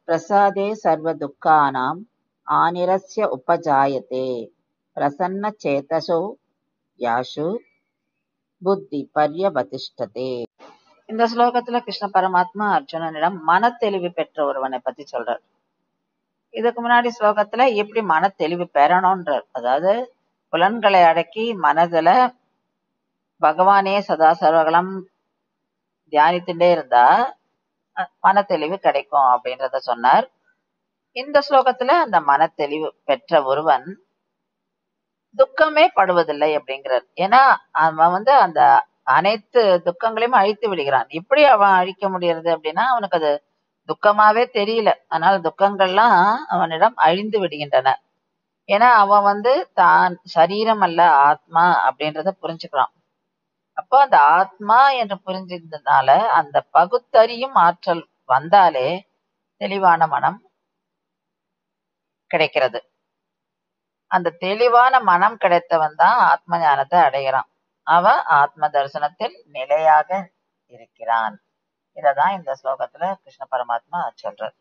பிரசாதே சர்வ துக்கானாம் ஆனிரஸ்ய உபஜாயதே பிரசன்ன சேதசோ யாஷு புத்தி பர்யவதிஷ்டதே. இந்த ஸ்லோகத்துல கிருஷ்ண பரமாத்மா அர்ஜுனனிடம் மனத்தெளிவு பெற்ற ஒருவனை பத்தி சொல்றார். இதுக்கு முன்னாடி ஸ்லோகத்துல எப்படி மனத்தெளிவு பெறணும்ன்றார். அதாவது புலன்களை அடக்கி மனதுல பகவானே சதா சர்வகலம் தியானித்துட்டே இருந்தா மனத்தெளிவு கிடைக்கும் அப்படின்றத சொன்னார். இந்த ஸ்லோகத்துல அந்த மனத்தெளிவு பெற்ற ஒருவன் துக்கமே படுவதில்லை அப்படிங்கிறார். ஏன்னா அவன் அந்த அனைத்து துக்கங்களையும் அழித்து விடுகிறான். எப்படி அவன் அழிக்க முடியறது அப்படின்னா அவனுக்கு அது துக்கமாவே தெரியல. அதனால துக்கங்கள்லாம் அவனிடம் அழிந்து விடுகின்றன. ஏன்னா அவன் தான் சரீரம் அல்ல ஆத்மா அப்படின்றத புரிஞ்சுக்கிறான். அப்போ அந்த ஆத்மா என்று புரிஞ்சதுனால அந்த பகுத்தறியும் ஆற்றல் வந்தாலே தெளிவான மனம் கிடைக்கிறது. அந்த தெளிவான மனம் கிடைத்தவன் தான் ஆத்ம ஞானத்தை அடைகிறான். அவன் ஆத்ம தரிசனத்தில் நிலையாக இருக்கிறான். இததான் இந்த ஸ்லோகத்துல கிருஷ்ண பரமாத்மா சொல்றார்.